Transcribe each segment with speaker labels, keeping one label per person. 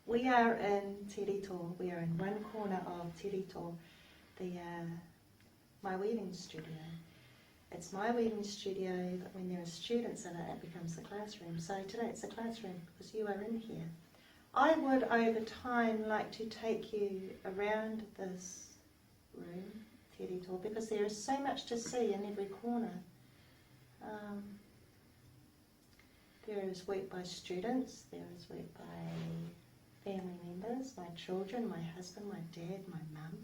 Speaker 1: We are in Tirito. We are in one corner of Tirito, my weaving studio. It's my weaving studio, but when there are students in it, it becomes the classroom. So today it's a classroom because you are in here. I would, over time, like to take you around this room, Tirito, because there is so much to see in every corner. There is work by students, there is work by family members, my children, my husband, my dad, my mum.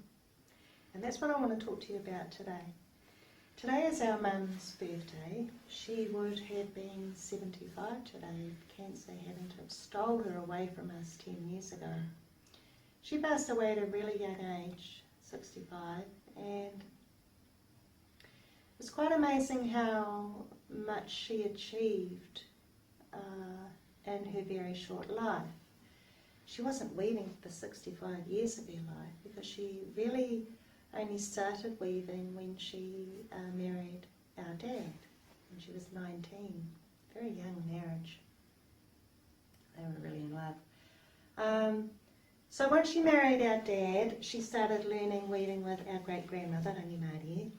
Speaker 1: And that's what I want to talk to you about today. Today is our mum's birthday. She would have been 75 today, cancer having to have stole her away from us 10 years ago. She passed away at a really young age, 65, and it's quite amazing how much she achieved in her very short life. She wasn't weaving for 65 years of her life because she really only started weaving when she married our dad when she was 19. Very young marriage. They were really in love. So once she married our dad, she started learning weaving with our great-grandmother, Rangi Māori,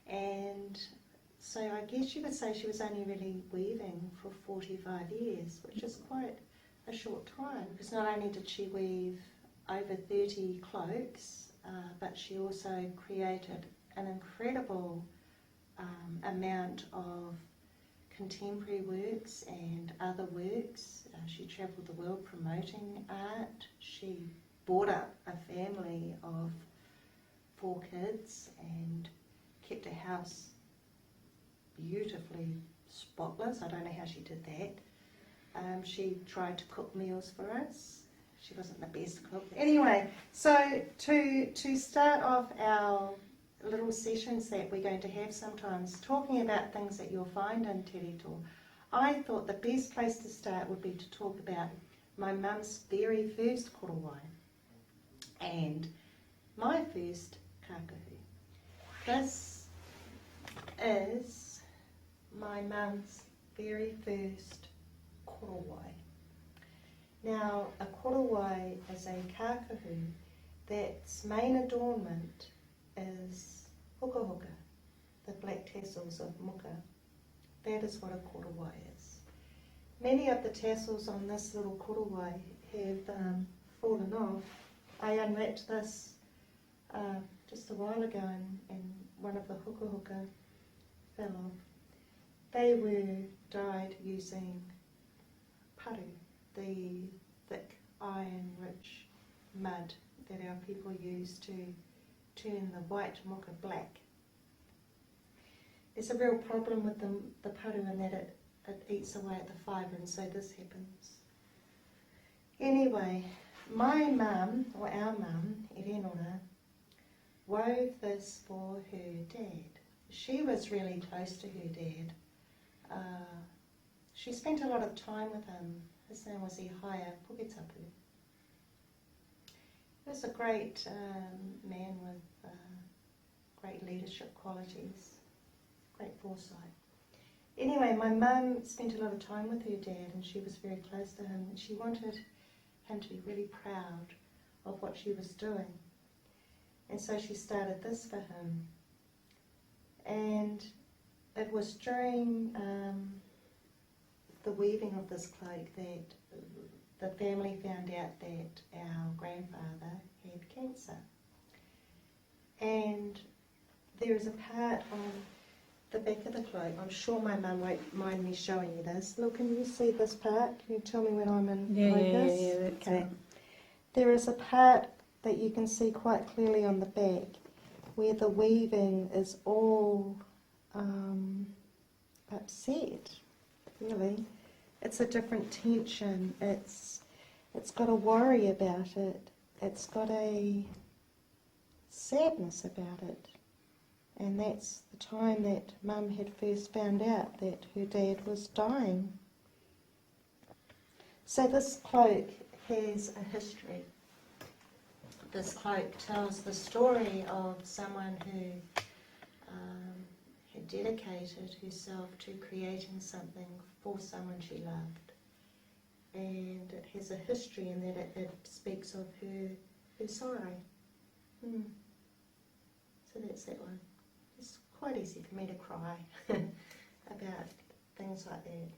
Speaker 1: and so I guess you could say she was only really weaving for 45 years, which is quite a short time, because not only did she weave over 30 cloaks, but she also created an incredible amount of contemporary works and other works. She travelled the world promoting art. She brought up a family of 4 kids and kept a house beautifully spotless. I don't know how she did that. She tried to cook meals for us. She wasn't the best cook. Anyway, so to start off our little sessions that we're going to have sometimes, talking about things that you'll find in Te Rito, I thought the best place to start would be to talk about my mum's very first korowai and my first kākahu. This is my mum's very first korowai. Now, a korowai is a kākahu that's main adornment is huka huka, the black tassels of muka. That is what a korowai is. Many of the tassels on this little korowai have fallen off. I unwrapped this just a while ago and one of the huka huka fell off. They were dyed using paru, the thick iron-rich mud that our people use to turn the white muka black. There's a real problem with the paru in that it eats away at the fibre, and so this happens. Anyway, my mum, or our mum, Erenora, wove this for her dad. She was really close to her dad. She spent a lot of time with him. His name was Erenora Puketapu. He was a great man with great leadership qualities, great foresight. Anyway, my mum spent a lot of time with her dad and she was very close to him, and she wanted him to be really proud of what she was doing. And so she started this for him. And it was during the weaving of this cloak that the family found out that our grandfather had cancer. And there is a part on the back of the cloak, I'm sure my mum won't mind me showing you this. Look, can you see this part? Can you tell me when I'm in focus?
Speaker 2: Yeah, that's
Speaker 1: okay.
Speaker 2: it.
Speaker 1: There is a part that you can see quite clearly on the back where the weaving is all upset, really. It's a different tension. It's got a worry about it. It's got a sadness about it. And that's the time that Mum had first found out that her dad was dying. So this cloak has a history. This cloak tells the story of someone who had dedicated herself to creating something for someone she loved. and it has a history in that it speaks of her sorrow. So that's that one. It's quite easy for me to cry about things like that.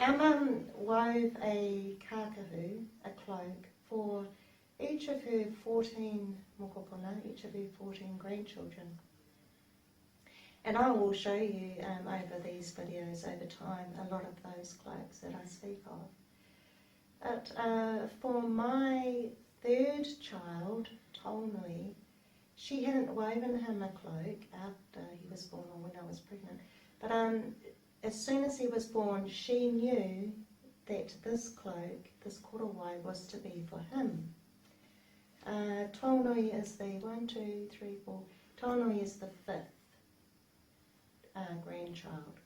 Speaker 1: Our mum wove a kākahu, a cloak, for each of her 14 mokopuna, each of her 14 grandchildren. And I will show you over these videos over time a lot of those cloaks that I speak of. But for my third child, Taunui, she hadn't woven him a cloak after he was born or when I was pregnant. But as soon as he was born, she knew that this cloak, this korowai, was to be for him. Taunui is the 1, 2, 3, 4. Taunui is the 5th grandchild.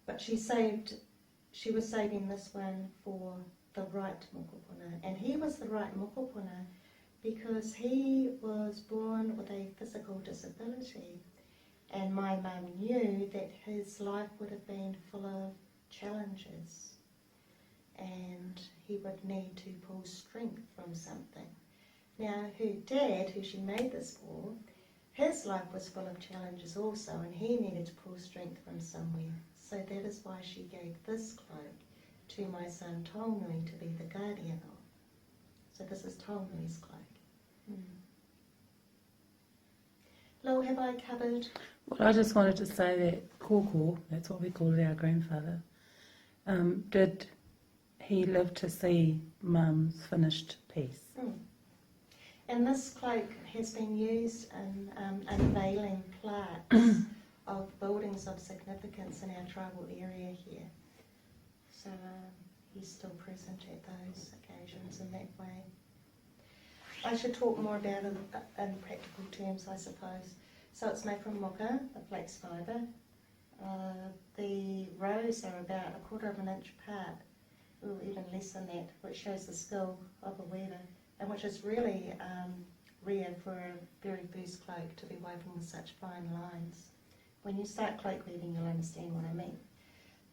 Speaker 1: But she was saving this one for the right mokopuna. And he was the right mokopuna because he was born with a physical disability. And my mum knew that his life would have been full of challenges and he would need to pull strength from something. Now her dad, who she made this for, his life was full of challenges also, and he needed to pull strength from somewhere. So that is why she gave this cloak to my son Taunui to be the guardian of. So this is Taunui's cloak. Lo, have I covered?
Speaker 2: Well, I just wanted to say that kōkō, that's what we called our grandfather, did he live to see Mum's finished piece.
Speaker 1: And this cloak has been used in unveiling plaques of buildings of significance in our tribal area here. So he's still present at those occasions in that way. I should talk more about it in practical terms, I suppose. So it's made from moka, the flax fibre. The rows are about 1/4 of an inch apart, or even less than that, which shows the skill of a weaver, and which is really rare for a very first cloak to be woven with such fine lines. When you start cloak weaving, you'll understand what I mean.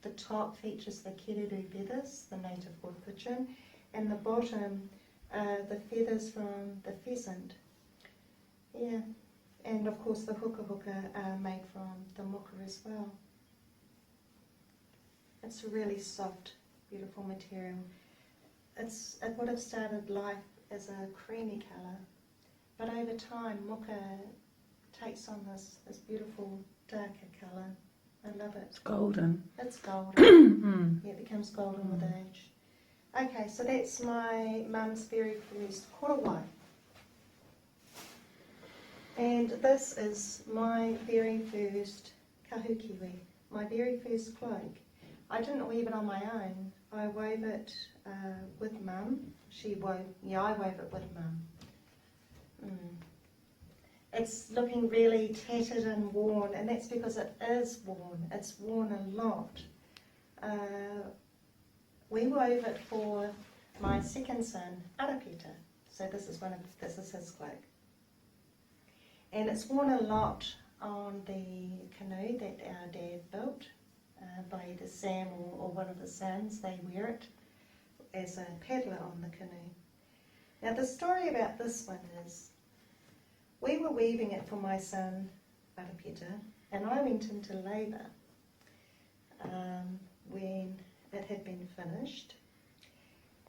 Speaker 1: The top features the kereru feathers, the native wood pigeon, and the bottom the feathers from the pheasant. Yeah, and of course the huka are made from the moka as well. It's a really soft, beautiful material. It would have started life as a creamy colour, but over time moka takes on this beautiful darker colour. I love it.
Speaker 2: It's golden.
Speaker 1: It's golden. Yeah, it becomes golden with age. Okay, so that's my mum's very first korowai. And this is my very first kahukiwi, my very first cloak. I didn't weave it on my own. I wove it with Mum. I wove it with Mum. It's looking really tattered and worn, and that's because it is worn. It's worn a lot. We wove it for my second son, Arapeta. So this is his cloak. And it's worn a lot on the canoe that our dad built by either Sam or one of the sons. They wear it as a paddler on the canoe. Now the story about this one is, we were weaving it for my son, Arapeta, and I went into labour when it had been finished.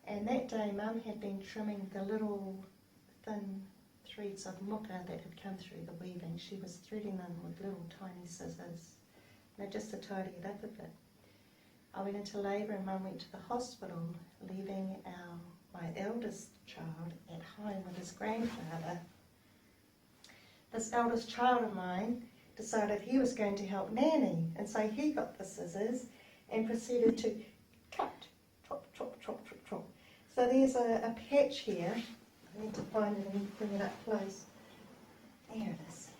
Speaker 1: And that day Mum had been trimming the little thin threads of muka that had come through the weaving. She was threading them with little tiny scissors, just to tidy it up a bit. I went into labour and Mum went to the hospital, leaving my eldest child at home with his grandfather. This eldest child of mine decided he was going to help Nanny, and so he got the scissors and proceeded to cut, chop, chop, chop, chop, chop. So there's a patch here. I need to find it and bring it up close. There it is.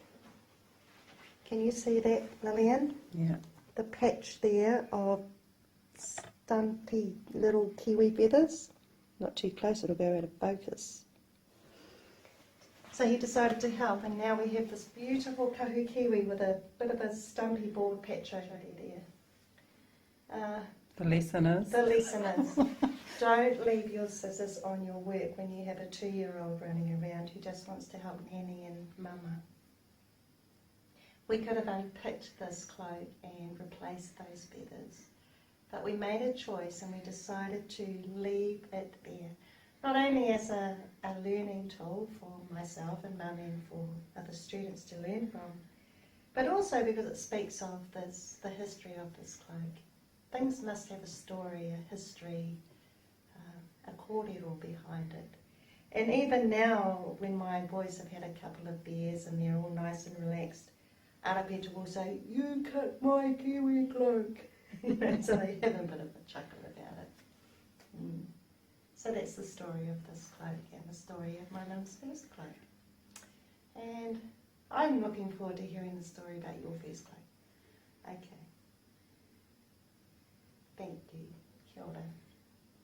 Speaker 1: Can you see that, Lillian?
Speaker 2: Yeah.
Speaker 1: The patch there of stumpy little kiwi feathers. Not too close, it'll go out of focus. So So he decided to help, and now we have this beautiful kahu kiwi with a bit of a stumpy bald patch over there.
Speaker 2: The lesson is?
Speaker 1: The lesson is, don't leave your scissors on your work when you have a 2-year-old running around who just wants to help Nanny and Mama. We could have unpicked this cloak and replaced those feathers, but we made a choice and we decided to leave it there. Not only as a learning tool for myself and Mum and for other students to learn from, but also because it speaks of the history of this cloak. Things must have a story, a history, a kōrero behind it. And even now, when my boys have had a couple of beers and they're all nice and relaxed, Arapeta will say, "You cut my kiwi cloak." So they have a bit of a chuckle about it. So that's the story of this cloak and the story of my mum's first cloak. And I'm looking forward to hearing the story about your first cloak. Okay. Thank you. Kia ora.